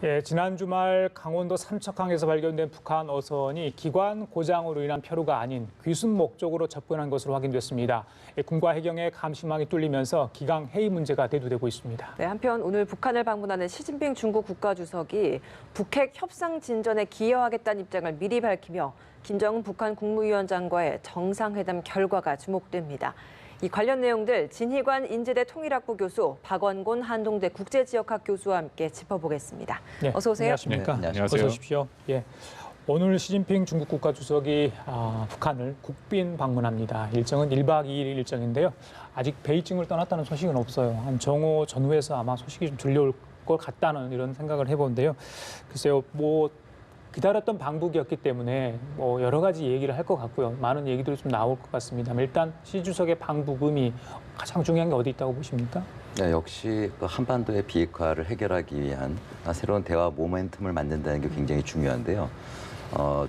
예, 지난 주말 강원도 삼척항에서 발견된 북한 어선이 기관 고장으로 인한 표류가 아닌 귀순 목적으로 접근한 것으로 확인됐습니다. 군과 해경의 감시망이 뚫리면서 기강 해이 문제가 대두되고 있습니다. 네, 한편 오늘 북한을 방문하는 시진핑 중국 국가주석이 북핵 협상 진전에 기여하겠다는 입장을 미리 밝히며 김정은 북한 국무위원장과의 정상회담 결과가 주목됩니다. 이 관련 내용들 진희관 인제대 통일학부 교수, 박원곤 한동대 국제지역학 교수와 함께 짚어보겠습니다. 네, 어서 오세요. 안녕하십니까? 네, 안녕하세요. 어서 오십시오. 예, 오늘 시진핑 중국 국가주석이 북한을 국빈 방문합니다. 일정은 1박 2일 일정인데요. 아직 베이징을 떠났다는 소식은 없어요. 한 정오 전후에서 아마 소식이 좀 들려올 것 같다는 이런 생각을 해보는데요. 글쎄요, 기다렸던 방북이었기 때문에 여러 가지 얘기를 할 것 같고요. 많은 얘기들이 좀 나올 것 같습니다. 일단 시 주석의 방북 의미 가장 중요한 게 어디 있다고 보십니까? 네, 역시 한반도의 비핵화를 해결하기 위한 새로운 대화 모멘텀을 만든다는 게 굉장히 중요한데요.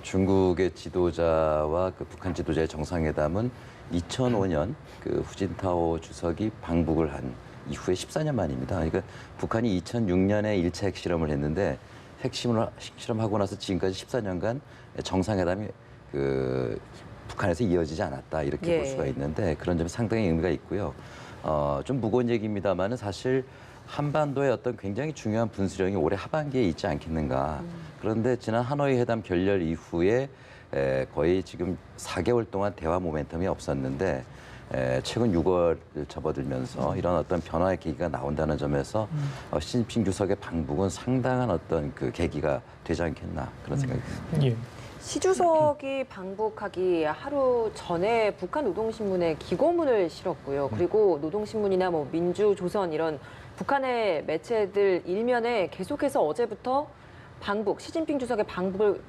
중국의 지도자와 북한 지도자의 정상회담은 2005년 후진타오 주석이 방북을 한 이후에 14년 만입니다. 그러니까 북한이 2006년에 1차 핵실험을 했는데 핵실험하고 나서 지금까지 14년간 정상회담이 북한에서 이어지지 않았다 이렇게 볼 수가 있는데 그런 점에 상당히 의미가 있고요. 좀 무거운 얘기입니다만은 사실 한반도의 어떤 굉장히 중요한 분수령이 올해 하반기에 있지 않겠는가. 그런데 지난 하노이 회담 결렬 이후에 거의 지금 4개월 동안 대화 모멘텀이 없었는데 최근 6월을 접어들면서 이런 어떤 변화의 계기가 나온다는 점에서 시진핑 주석의 방북은 상당한 어떤 계기가 되지 않겠나 그런 생각이 듭니다. 예. 시 주석이 방북하기 하루 전에 북한 노동신문에 기고문을 실었고요. 그리고 노동신문이나 민주조선 이런 북한의 매체들 일면에 계속해서 어제부터 시진핑 주석의 방북을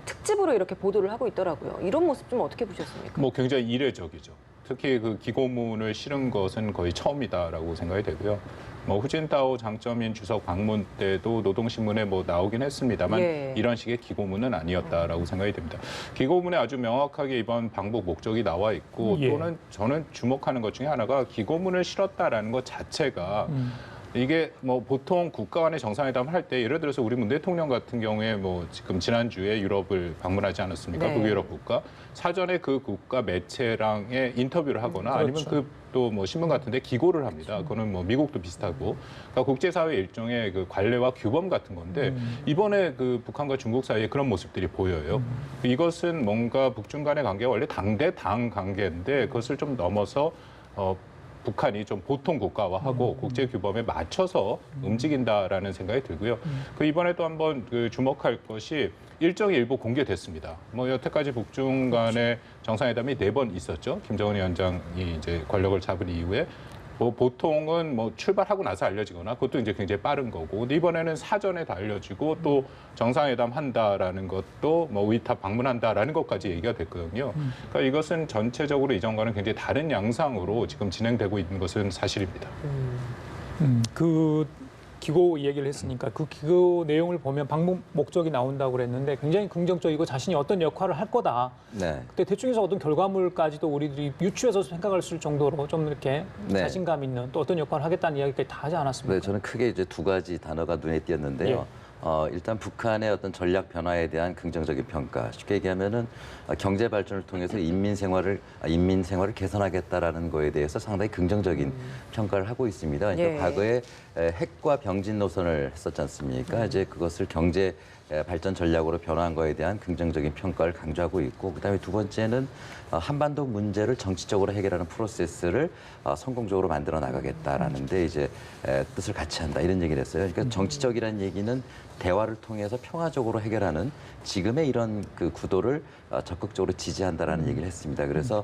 특집으로 이렇게 보도를 하고 있더라고요. 이런 모습 좀 어떻게 보셨습니까? 굉장히 이례적이죠. 특히 기고문을 실은 것은 거의 처음이다라고 생각이 되고요. 후진타오 장점인 주석 방문 때도 노동신문에 나오긴 했습니다만 이런 식의 기고문은 아니었다라고 생각이 됩니다. 기고문에 아주 명확하게 이번 방북 목적이 나와 있고 또는 저는 주목하는 것 중에 하나가 기고문을 실었다라는 것 자체가 이게 보통 국가 간의 정상회담을 할 때 예를 들어서 우리 문 대통령 같은 경우에 지금 지난주에 유럽을 방문하지 않았습니까? 네. 북유럽 국가. 사전에 그 국가 매체랑의 인터뷰를 하거나 그렇죠. 아니면 또 신문 같은 데 기고를 합니다. 그거는 미국도 비슷하고. 그러니까 국제사회 일종의 관례와 규범 같은 건데 이번에 북한과 중국 사이에 그런 모습들이 보여요. 이것은 뭔가 북중 간의 관계가 원래 당대당 관계인데 그것을 좀 넘어서 북한이 좀 보통 국가화하고 국제 규범에 맞춰서 움직인다라는 생각이 들고요. 이번에 또 한번 주목할 것이 일정이 일부 공개됐습니다. 여태까지 북중 간의 정상회담이 4번 있었죠. 김정은 위원장이 이제 권력을 잡은 이후에 보통은 출발하고 나서 알려지거나 그것도 이제 굉장히 빠른 거고 근데 이번에는 사전에 다 알려지고 또 정상회담 한다라는 것도 위탁 방문한다라는 것까지 얘기가 됐거든요. 그러니까 이것은 전체적으로 이전과는 굉장히 다른 양상으로 지금 진행되고 있는 것은 사실입니다. 기고 이야기를 했으니까 그 기고 내용을 보면 방북 목적이 나온다고 그랬는데 굉장히 긍정적이고 자신이 어떤 역할을 할 거다. 네. 그때 대충해서 어떤 결과물까지도 우리들이 유추해서 생각할 수 있을 정도로 좀 이렇게 자신감 있는 또 어떤 역할을 하겠다는 이야기까지 다 하지 않았습니까? 네, 저는 크게 이제 2가지 단어가 눈에 띄었는데요. 일단 북한의 어떤 전략 변화에 대한 긍정적인 평가. 쉽게 얘기하면은 경제 발전을 통해서 인민 생활을 개선하겠다라는 거에 대해서 상당히 긍정적인 평가를 하고 있습니다. 그러니까 과거에 핵과 병진 노선을 했었지 않습니까? 이제 그것을 경제 발전 전략으로 변화한 거에 대한 긍정적인 평가를 강조하고 있고 그다음에 2번째는 한반도 문제를 정치적으로 해결하는 프로세스를 성공적으로 만들어 나가겠다라는 데 이제 뜻을 같이 한다 이런 얘기를 했어요. 그러니까 정치적이라는 얘기는 대화를 통해서 평화적으로 해결하는 지금의 이런 구도를 적극적으로 지지한다라는 얘기를 했습니다. 그래서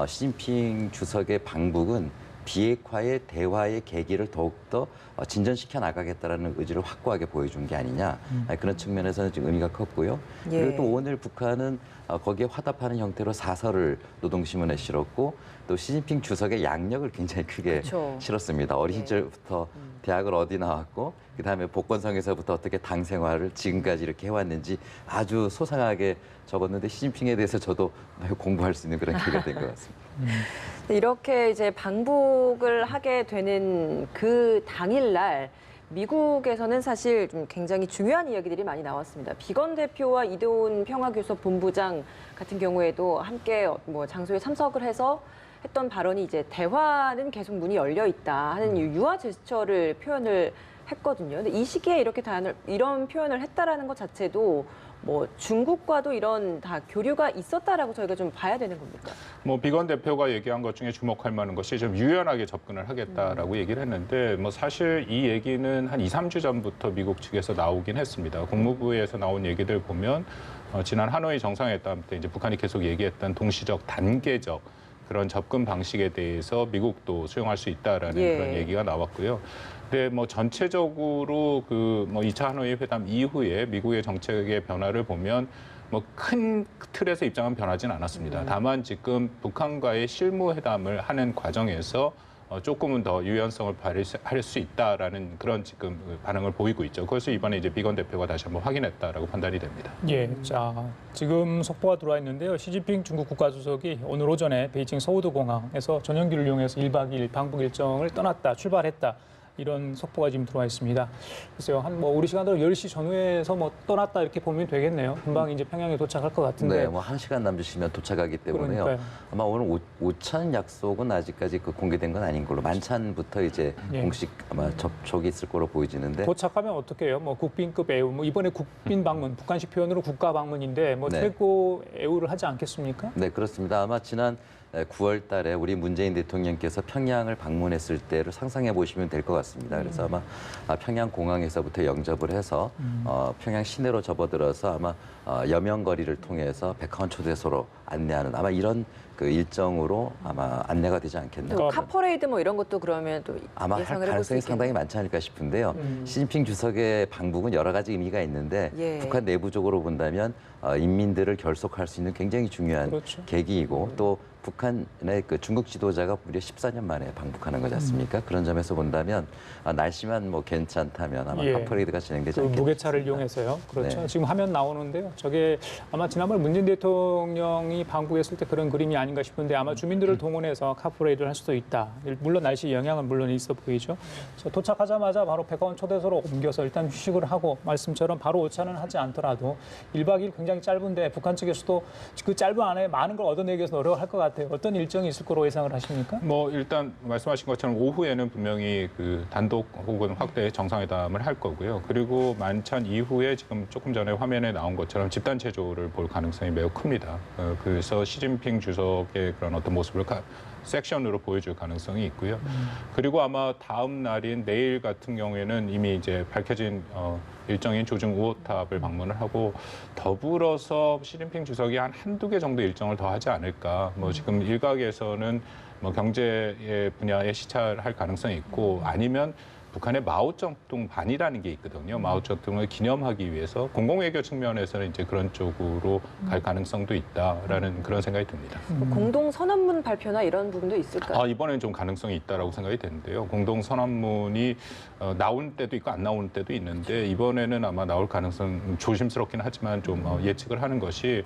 시진핑 주석의 방북은 비핵화의 대화의 계기를 더욱더 진전시켜 나가겠다라는 의지를 확고하게 보여준 게 아니냐 그런 측면에서는 좀 의미가 컸고요. 그리고 또 오늘 북한은 거기에 화답하는 형태로 사설을 노동신문에 실었고 또 시진핑 주석의 양력을 굉장히 크게 실었습니다. 어린 시절부터 대학을 어디 나왔고 그다음에 복권성에서부터 어떻게 당 생활을 지금까지 이렇게 해왔는지 아주 소상하게 적었는데 시진핑에 대해서 저도 공부할 수 있는 그런 기회가 된 것 같습니다. 이렇게 이제 방북을 하게 되는 그 당일날 미국에서는 사실 좀 굉장히 중요한 이야기들이 많이 나왔습니다. 비건 대표와 이대훈 평화교섭 본부장 같은 경우에도 함께 뭐 장소에 참석을 해서 했던 발언이 이제 대화는 계속 문이 열려 있다 하는 유화 제스처를 표현을 했거든요. 근데 이 시기에 이런 표현을 했다라는 것 자체도 뭐 중국과도 이런 다 교류가 있었다라고 저희가 좀 봐야 되는 겁니까? 뭐 비건 대표가 얘기한 것 중에 주목할 만한 것이 좀 유연하게 접근을 하겠다라고 얘기를 했는데 뭐 사실 이 얘기는 한 2, 3주 전부터 미국 측에서 나오긴 했습니다. 국무부에서 나온 얘기들 보면 지난 하노이 정상회담 때 이제 북한이 계속 얘기했던 동시적 단계적 그런 접근 방식에 대해서 미국도 수용할 수 있다라는 그런 얘기가 나왔고요. 근데 뭐 전체적으로 그 뭐 2차 하노이 회담 이후에 미국의 정책의 변화를 보면 뭐 큰 틀에서 입장은 변하진 않았습니다. 다만 지금 북한과의 실무 회담을 하는 과정에서 조금은 더 유연성을 발휘할 수 있다라는 그런 지금 반응을 보이고 있죠. 그래서 이번에 이제 비건 대표가 다시 한번 확인했다라고 판단이 됩니다. 예, 자 지금 속보가 들어와 있는데요. 시진핑 중국 국가주석이 오늘 오전에 베이징 서우드 공항에서 전용기를 이용해서 1박 2일 방북 일정을 출발했다. 이런 속보가 지금 들어와 있습니다. 글쎄요, 한 뭐 우리 시간대로 10시 전후에서 뭐 떠났다 이렇게 보면 되겠네요. 금방 이제 평양에 도착할 것 같은데. 네, 뭐 1시간 남짓이면 도착하기 때문에요. 그러니까요. 아마 오늘 오찬 약속은 아직까지 공개된 건 아닌 걸로 만찬부터 이제 공식 아마 접촉이 있을 거로 보여지는데. 도착하면 어떻게 해요? 뭐 국빈급 애우, 뭐 이번에 국빈 방문, 북한식 표현으로 국가 방문인데 뭐 최고 애우를 하지 않겠습니까? 네, 그렇습니다. 아마 지난 9월 달에 우리 문재인 대통령께서 평양을 방문했을 때를 상상해 보시면 될 것 같습니다. 그래서 아마 평양 공항에서부터 영접을 해서 평양 시내로 접어들어서 아마 여명거리를 통해서 백화원 초대소로 안내하는 아마 이런 그 일정으로 아마 안내가 되지 않겠나. 카퍼레이드 뭐 이런 것도 그러면 또 아마 할 예상을 해볼 수 가능성이 있겠네요. 상당히 많지 않을까 싶은데요. 시진핑 주석의 방북은 여러 가지 의미가 있는데 북한 내부적으로 본다면 인민들을 결속할 수 있는 굉장히 중요한 계기이고 또 북한의 그 중국 지도자가 무려 14년 만에 방북하는 거지 않습니까? 그런 점에서 본다면 날씨만 뭐 괜찮다면 아마 카퍼레이드가 진행되지 않겠나. 무게차를 이용해서요. 그렇죠. 네. 지금 화면 나오는데요. 저게 아마 지난번 문재인 대통령이 방북했을 때 그런 그림이 아닌가 싶은데 아마 주민들을 동원해서 카퍼레이드를 할 수도 있다. 물론 날씨 영향은 물론 있어 보이죠. 도착하자마자 바로 백화원 초대소로 옮겨서 일단 휴식을 하고 말씀처럼 바로 오차는 하지 않더라도 1박 2일 굉장히 짧은데 북한 측에서도 그 짧은 안에 많은 걸 얻어내기 위해서 노력을 할 것 같아요. 어떤 일정이 있을 거로 예상을 하십니까? 뭐 일단 말씀하신 것처럼 오후에는 분명히 그 단독 혹은 확대 정상회담을 할 거고요. 그리고 만찬 이후에 지금 조금 전에 화면에 나온 것처럼 집단 체조를 볼 가능성이 매우 큽니다. 그래서 시진핑 주석의 그런 어떤 모습을 섹션으로 보여줄 가능성이 있고요. 그리고 아마 다음 날인 내일 같은 경우에는 이미 이제 밝혀진 일정인 조중 우호탑을 방문을 하고 더불어서 시진핑 주석이 한두 개 정도 일정을 더 하지 않을까. 뭐 지금 일각에서는 뭐 경제의 분야에 시찰할 가능성이 있고 아니면 북한의 마오쩌둥 반이라는 게 있거든요. 마오쩌둥을 기념하기 위해서 공공외교 측면에서는 이제 그런 쪽으로 갈 가능성도 있다라는 그런 생각이 듭니다. 공동 선언문 발표나 이런 부분도 있을까요? 이번에는 좀 가능성이 있다라고 생각이 되는데요. 공동 선언문이 나올 때도 있고 안 나오는 때도 있는데 이번에는 아마 나올 가능성 조심스럽긴 하지만 좀 예측을 하는 것이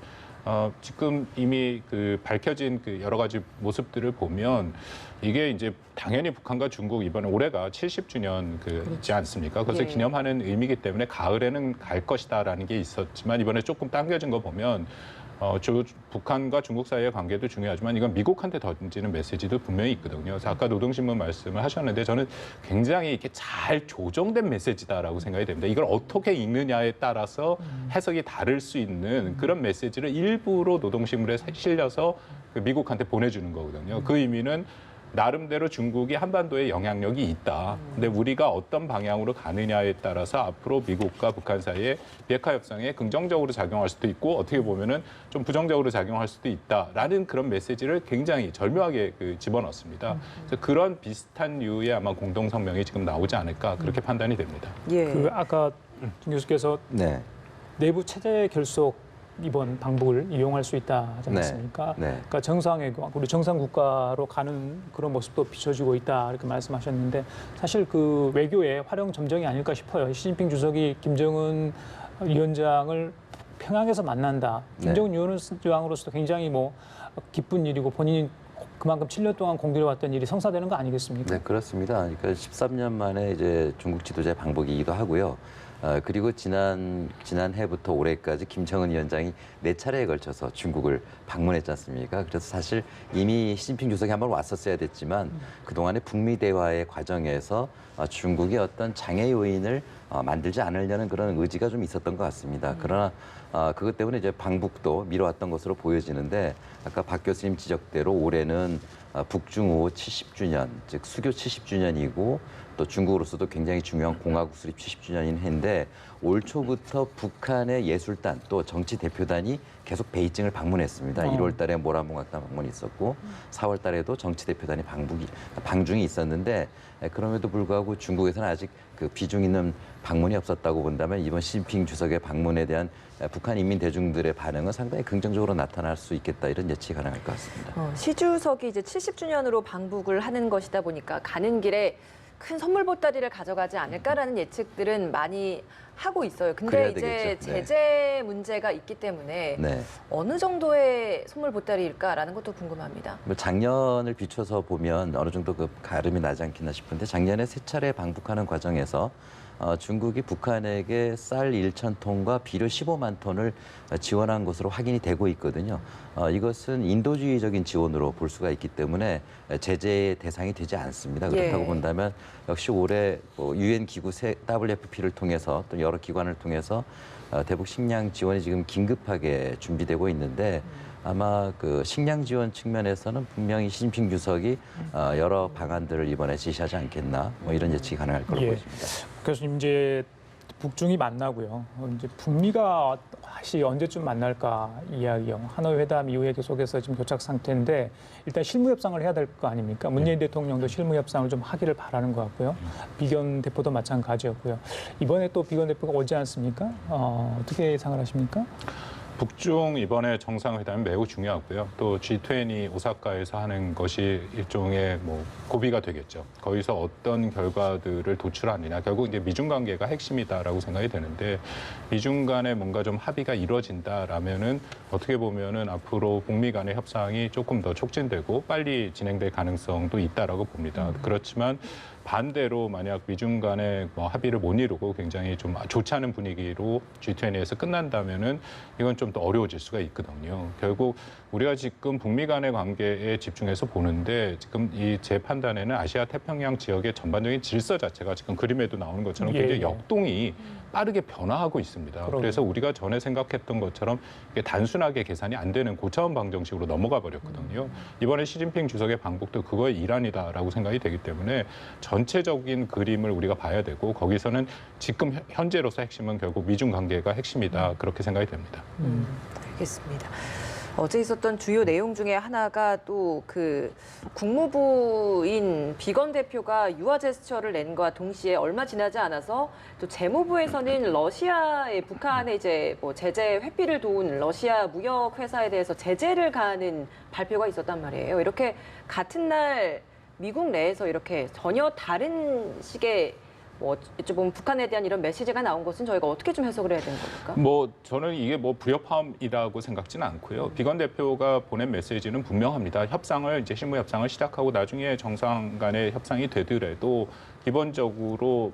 지금 이미 그 밝혀진 그 여러 가지 모습들을 보면 이게 이제 당연히 북한과 중국 이번에 올해가 70주년 있지 않습니까? 그것을 기념하는 의미이기 때문에 가을에는 갈 것이다라는 게 있었지만 이번에 조금 당겨진 거 보면 북한과 중국 사이의 관계도 중요하지만 이건 미국한테 던지는 메시지도 분명히 있거든요. 그래서 아까 노동신문 말씀을 하셨는데 저는 굉장히 이렇게 잘 조정된 메시지다라고 생각이 됩니다. 이걸 어떻게 읽느냐에 따라서 해석이 다를 수 있는 그런 메시지를 일부러 노동신문에 실려서 미국한테 보내주는 거거든요. 그 의미는 나름대로 중국이 한반도에 영향력이 있다. 근데 우리가 어떤 방향으로 가느냐에 따라서 앞으로 미국과 북한 사이에 비핵화 협상에 긍정적으로 작용할 수도 있고 어떻게 보면은 좀 부정적으로 작용할 수도 있다라는 그런 메시지를 굉장히 절묘하게 집어넣습니다. 그래서 그런 비슷한 류의 아마 공동 성명이 지금 나오지 않을까 그렇게 판단이 됩니다. 그 아까 김 교수께서 내부 체제 결속 이번 방북을 이용할 수 있다 하지 않습니까? 그러니까 정상회고 우리 정상 국가로 가는 그런 모습도 비춰지고 있다 이렇게 말씀하셨는데 사실 그 외교의 활용 점정이 아닐까 싶어요. 시진핑 주석이 김정은 위원장을 평양에서 만난다. 김정은 위원장으로서도 굉장히 뭐 기쁜 일이고 본인이 그만큼 7년 동안 공들여왔던 일이 성사되는 거 아니겠습니까? 네, 그렇습니다. 그러니까 13년 만에 이제 중국 지도자의 방북이기도 하고요. 그리고 지난해부터 올해까지 김정은 위원장이 4차례에 걸쳐서 중국을 방문했지 않습니까? 그래서 사실 이미 시진핑 주석이 한번 왔었어야 됐지만 그동안의 북미 대화의 과정에서 중국이 어떤 장애 요인을 만들지 않으려는 그런 의지가 좀 있었던 것 같습니다. 그러나 그것 때문에 이제 방북도 미뤄왔던 것으로 보여지는데 아까 박 교수님 지적대로 올해는 북중우 70주년, 즉 수교 70주년이고 또 중국으로서도 굉장히 중요한 공화국 수립 70주년인 해인데 올 초부터 북한의 예술단 또 정치 대표단이 계속 베이징을 방문했습니다. 1월 달에 모란봉학당 방문이 있었고 4월 달에도 정치 대표단이 방중이 있었는데 그럼에도 불구하고 중국에서는 아직 그 비중 있는 방문이 없었다고 본다면 이번 시진핑 주석의 방문에 대한 북한 인민 대중들의 반응은 상당히 긍정적으로 나타날 수 있겠다 이런 예측이 가능할 것 같습니다. 시 주석이 이제 70주년으로 방북을 하는 것이다 보니까 가는 길에 큰 선물 보따리를 가져가지 않을까라는 예측들은 많이 하고 있어요. 근데 그래야 이제 되겠죠. 네. 제재 문제가 있기 때문에 네. 어느 정도의 선물 보따리일까라는 것도 궁금합니다. 뭐 작년을 비춰서 보면 어느 정도 그 가름이 나지 않겠나 싶은데 작년에 3차례 방북하는 과정에서 중국이 북한에게 쌀 1,000톤과 비료 15만 톤을 지원한 것으로 확인이 되고 있거든요. 이것은 인도주의적인 지원으로 볼 수가 있기 때문에 제재의 대상이 되지 않습니다. 그렇다고 예. 본다면 역시 올해 유엔 기구 WFP를 통해서 또 여러 기관을 통해서 대북 식량 지원이 지금 긴급하게 준비되고 있는데 아마 그 식량 지원 측면에서는 분명히 시진핑 주석이 여러 방안들을 이번에 제시하지 않겠나 뭐 이런 예측이 가능할 걸로 예. 보입니다. 교수님 이제 북중이 만나고요. 이제 북미가 다시 언제쯤 만날까 이야기요. 하노이 회담 이후에 계속해서 지금 교착 상태인데 일단 실무 협상을 해야 될 거 아닙니까? 문재인 대통령도 실무 협상을 좀 하기를 바라는 것 같고요. 비건 대표도 마찬가지였고요. 이번에 또 비건 대표가 오지 않습니까? 어떻게 예상을 하십니까? 북중 이번에 정상회담이 매우 중요하고요. 또 G20 오사카에서 하는 것이 일종의 뭐 고비가 되겠죠. 거기서 어떤 결과들을 도출하느냐. 결국 이제 미중 관계가 핵심이다라고 생각이 되는데 미중 간에 뭔가 좀 합의가 이루어진다라면은 어떻게 보면은 앞으로 북미 간의 협상이 조금 더 촉진되고 빨리 진행될 가능성도 있다라고 봅니다. 그렇지만 반대로 만약 미중 간의 뭐 합의를 못 이루고 굉장히 좀 좋지 않은 분위기로 G20에서 끝난다면은 이건 좀 더 어려워질 수가 있거든요. 결국 우리가 지금 북미 간의 관계에 집중해서 보는데 지금 이 제 판단에는 아시아 태평양 지역의 전반적인 질서 자체가 지금 그림에도 나오는 것처럼 굉장히 역동이 빠르게 변화하고 있습니다. 그래서 우리가 전에 생각했던 것처럼 이게 단순하게 계산이 안 되는 고차원 방정식으로 넘어가 버렸거든요. 이번에 시진핑 주석의 방북도 그거의 일환이다라고 생각이 되기 때문에 전체적인 그림을 우리가 봐야 되고 거기서는 지금 현재로서 핵심은 결국 미중 관계가 핵심이다 그렇게 생각이 됩니다. 알겠습니다. 어제 있었던 주요 내용 중에 하나가 또 그 국무부인 비건 대표가 유화 제스처를 낸 것과 동시에 얼마 지나지 않아서 또 재무부에서는 러시아의 북한에 이제 뭐 제재 회피를 도운 러시아 무역 회사에 대해서 제재를 가하는 발표가 있었단 말이에요. 이렇게 같은 날 미국 내에서 이렇게 전혀 다른 식의 뭐 어찌보면 북한에 대한 이런 메시지가 나온 것은 저희가 어떻게 좀 해석을 해야 되는 겁니까? 뭐 저는 이게 뭐 불협화음이라고 생각지는 않고요. 비건 대표가 보낸 메시지는 분명합니다. 협상을 이제 실무 협상을 시작하고 나중에 정상 간의 협상이 되더라도 기본적으로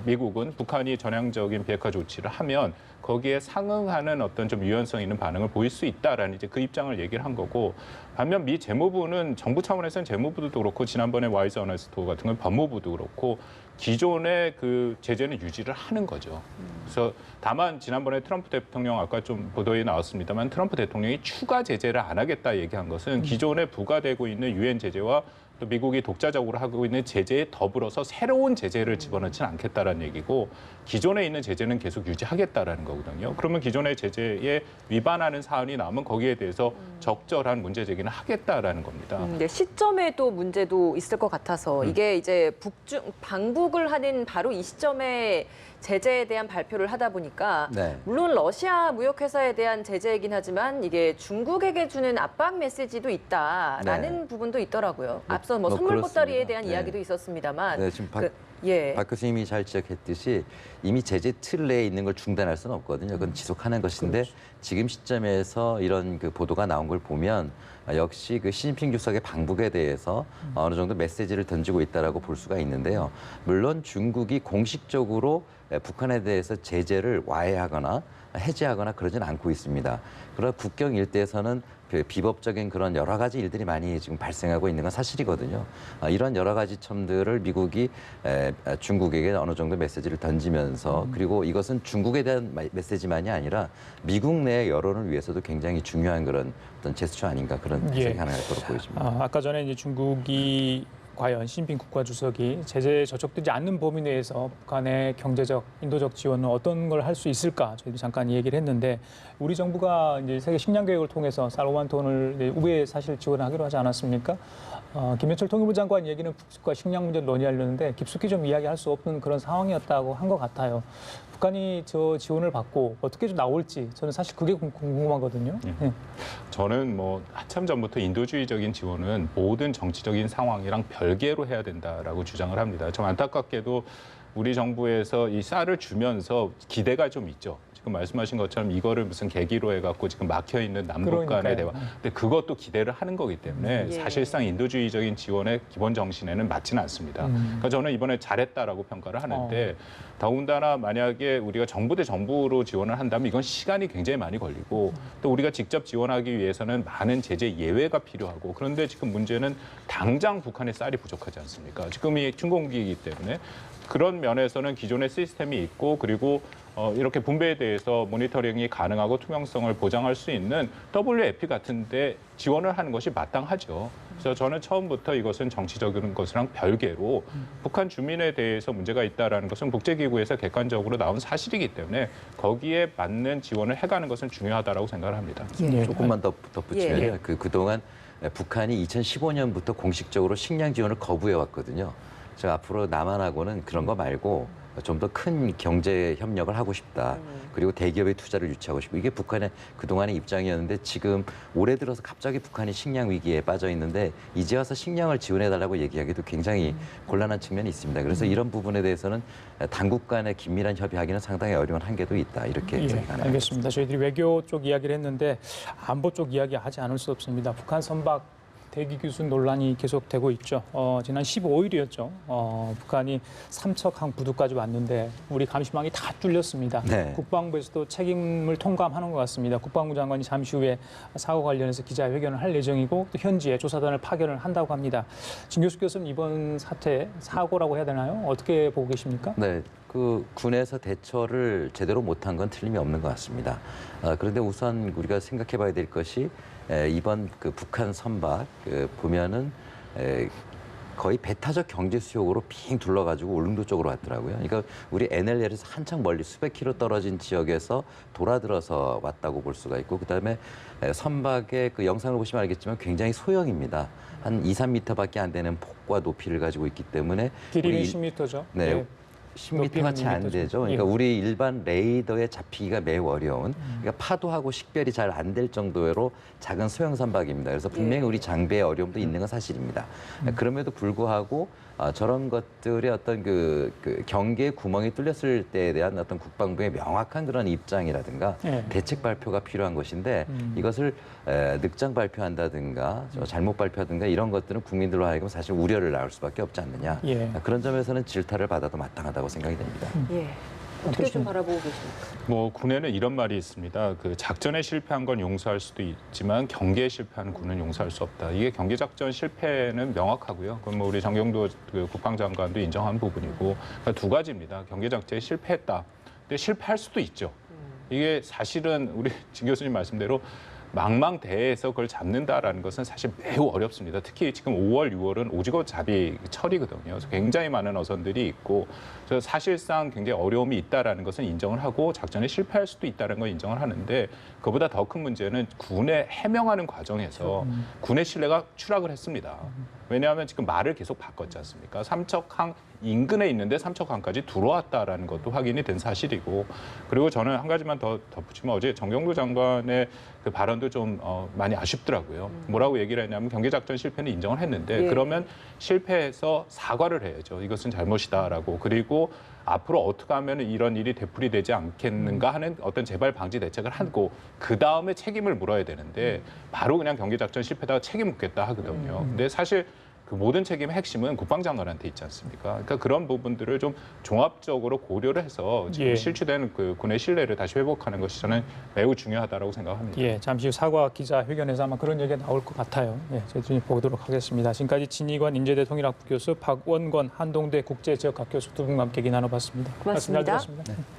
미국은 북한이 전향적인 비핵화 조치를 하면 거기에 상응하는 어떤 좀 유연성 있는 반응을 보일 수 있다라는 이제 그 입장을 얘기를 한 거고 반면 미 재무부는 정부 차원에서는 재무부도 그렇고 지난번에 와이즈 어너스토 같은 건 법무부도 그렇고 기존의 그 제재는 유지를 하는 거죠. 그래서 다만 지난번에 트럼프 대통령 아까 좀 보도에 나왔습니다만 트럼프 대통령이 추가 제재를 안 하겠다 얘기한 것은 기존에 부과되고 있는 유엔 제재와 또 미국이 독자적으로 하고 있는 제재에 더불어서 새로운 제재를 집어넣지는 않겠다라는 얘기고 기존에 있는 제재는 계속 유지하겠다라는 거거든요. 그러면 기존의 제재에 위반하는 사안이 나오면 거기에 대해서 적절한 문제 제기는 하겠다라는 겁니다. 네, 시점에 또 문제도 있을 것 같아서 이게 이제 방북을 하는 바로 이 시점에 제재에 대한 발표를 하다 보니까 물론 러시아 무역회사에 대한 제재이긴 하지만 이게 중국에게 주는 압박 메시지도 있다라는 부분도 있더라고요. 앞서 뭐 선물 보따리에 대한 이야기도 있었습니다만 지금 예. 박 교수님이 잘 지적했듯이 이미 제재 틀 내에 있는 걸 중단할 수는 없거든요. 그건 지속하는 것인데 지금 시점에서 이런 그 보도가 나온 걸 보면 역시 그 시진핑 주석의 방북에 대해서 어느 정도 메시지를 던지고 있다라고 볼 수가 있는데요. 물론 중국이 공식적으로 북한에 대해서 제재를 와해하거나 해제하거나 그러진 않고 있습니다. 그러나 국경 일대에서는 그 비법적인 그런 여러 가지 일들이 많이 지금 발생하고 있는 건 사실이거든요. 이런 여러 가지 첨들을 미국이 중국에게 어느 정도 메시지를 던지면서 그리고 이것은 중국에 대한 메시지만이 아니라 미국 내 여론을 위해서도 굉장히 중요한 그런 어떤 제스처 아닌가 그런 해석이 가능할 거로 보여집니다. 아까 전에 이제 중국이 과연 시진핑 국가주석이 제재에 저촉되지 않는 범위 내에서 북한의 경제적, 인도적 지원은 어떤 걸 할 수 있을까 저희도 잠깐 얘기를 했는데 우리 정부가 이제 세계 식량 계획을 통해서 쌀 5만 톤을 우회에 사실 지원하기로 하지 않았습니까? 김현철 통일부 장관 얘기는 북측과 식량 문제를 논의하려는데 깊숙이 좀 이야기할 수 없는 그런 상황이었다고 한 것 같아요. 북한이 저 지원을 받고 어떻게 좀 나올지 저는 사실 그게 궁금하거든요. 네. 저는 뭐 한참 전부터 인도주의적인 지원은 모든 정치적인 상황이랑 별개로 해야 된다라고 주장을 합니다. 좀 안타깝게도 우리 정부에서 이 쌀을 주면서 기대가 좀 있죠. 지금 말씀하신 것처럼 이거를 무슨 계기로 해갖고 지금 막혀 있는 남북 간의 대화. 근데 그것도 기대를 하는 거기 때문에 예. 사실상 인도주의적인 지원의 기본 정신에는 맞지는 않습니다. 그러니까 저는 이번에 잘했다라고 평가를 하는데 더군다나 만약에 우리가 정부 대 정부로 지원을 한다면 이건 시간이 굉장히 많이 걸리고 또 우리가 직접 지원하기 위해서는 많은 제재 예외가 필요하고 그런데 지금 문제는 당장 북한에 쌀이 부족하지 않습니까? 지금이 춘공기이기 때문에 그런 면에서는 기존의 시스템이 있고 그리고 이렇게 분배에 대해서 모니터링이 가능하고 투명성을 보장할 수 있는 WFP 같은 데 지원을 하는 것이 마땅하죠. 그래서 저는 처음부터 이것은 정치적인 것이랑 별개로 북한 주민에 대해서 문제가 있다는 것은 국제기구에서 객관적으로 나온 사실이기 때문에 거기에 맞는 지원을 해가는 것은 중요하다고 생각을 합니다. 예. 조금만 더 덧붙이면요. 예. 그동안 북한이 2015년부터 공식적으로 식량 지원을 거부해 왔거든요. 저 앞으로 남한하고는 그런 거 말고 좀 더 큰 경제 협력을 하고 싶다. 그리고 대기업의 투자를 유치하고 싶고 이게 북한의 그동안의 입장이었는데 지금 올해 들어서 갑자기 북한이 식량 위기에 빠져 있는데 이제 와서 식량을 지원해달라고 얘기하기도 굉장히 곤란한 측면이 있습니다. 그래서 이런 부분에 대해서는 당국 간의 긴밀한 협의하기는 상당히 어려운 한계도 있다. 이렇게 해석이 가능합니다. 알겠습니다. 저희들이 외교 쪽 이야기를 했는데 안보 쪽 이야기 하지 않을 수 없습니다. 북한 선박 대기 교순 논란이 계속되고 있죠. 지난 15일이었죠. 북한이 삼척항 부두까지 왔는데 우리 감시망이 다 뚫렸습니다. 네. 국방부에서도 책임을 통감하는 것 같습니다. 국방부 장관이 잠시 후에 사고 관련해서 기자회견을 할 예정이고 또 현지에 조사단을 파견을 한다고 합니다. 진 교수께서는 이번 사태 사고라고 해야 되나요? 어떻게 보고 계십니까? 네, 그 군에서 대처를 제대로 못한 건 틀림이 없는 것 같습니다. 그런데 우선 우리가 생각해봐야 될 것이 이번 그 북한 선박 보면은 거의 배타적 경제 수역으로 빙 둘러가지고 울릉도 쪽으로 왔더라고요. 그러니까 우리 NLL에서 한창 멀리 수백 킬로 떨어진 지역에서 돌아들어서 왔다고 볼 수가 있고 그다음에 선박의 그 영상을 보시면 알겠지만 굉장히 소형입니다. 한 2, 3m밖에 안 되는 폭과 높이를 가지고 있기 때문에 길이는 10m죠. 네. 10m가 채 안 되죠. 그러니까 우리 일반 레이더에 잡히기가 매우 어려운 그러니까 파도하고 식별이 잘 안 될 정도로 작은 소형 선박입니다. 그래서 분명히 우리 장비에 어려움도 있는 건 사실입니다. 그럼에도 불구하고 저런 것들의 어떤 그 경계의 구멍이 뚫렸을 때에 대한 어떤 국방부의 명확한 그런 입장이라든가 대책 발표가 필요한 것인데 이것을 늑장 발표한다든가 잘못 발표하든가 이런 것들은 국민들로 하여금 사실 우려를 낳을 수밖에 없지 않느냐. 그런 점에서는 질타를 받아도 마땅하다고 생각이 됩니다. 예. 어떻게 좀 바라보고 계십니까? 뭐 군에는 이런 말이 있습니다. 그 작전에 실패한 건 용서할 수도 있지만 경계에 실패한 군은 용서할 수 없다. 이게 경계 작전 실패는 명확하고요. 그건 뭐 우리 정경도 그 국방장관도 인정한 부분이고 그러니까 두 가지입니다. 경계 작전에 실패했다. 근데 실패할 수도 있죠. 이게 사실은 우리 진 교수님 말씀대로 망망대해에서 그걸 잡는다라는 것은 사실 매우 어렵습니다. 특히 지금 5월, 6월은 오징어 잡이 철이거든요. 그래서 굉장히 많은 어선들이 있고 그래서 사실상 굉장히 어려움이 있다라는 것은 인정을 하고 작전에 실패할 수도 있다는 걸 인정을 하는데 그보다 더 큰 문제는 군에 해명하는 과정에서 군의 신뢰가 추락을 했습니다. 왜냐하면 지금 말을 계속 바꿨지 않습니까? 삼척항 인근에 있는데 삼척항까지 들어왔다라는 것도 확인이 된 사실이고, 그리고 저는 한 가지만 더 덧붙이면 어제 정경도 장관의 그 발언도 좀 많이 아쉽더라고요. 뭐라고 얘기를 했냐면 경계작전 실패는 인정을 했는데 예. 그러면 실패해서 사과를 해야죠. 이것은 잘못이다라고. 그리고 앞으로 어떻게 하면 이런 일이 되풀이되지 않겠는가 하는 어떤 재발 방지 대책을 하고 그 다음에 책임을 물어야 되는데 바로 그냥 경계작전 실패다 책임 묻겠다 하거든요. 근데 사실 그 모든 책임의 핵심은 국방장관한테 있지 않습니까? 그러니까 그런 부분들을 좀 종합적으로 고려를 해서 지금 예. 실추된 그 군의 신뢰를 다시 회복하는 것이 저는 매우 중요하다고 생각합니다. 예, 잠시 후 사과 기자회견에서 아마 그런 얘기가 나올 것 같아요. 예, 저희들이 보도록 하겠습니다. 지금까지 진희관 인제대 통일학부 교수, 박원권 한동대 국제지역학 교수 두 분과 함께 얘기 나눠봤습니다. 고맙습니다. 말씀 잘 들었습니다.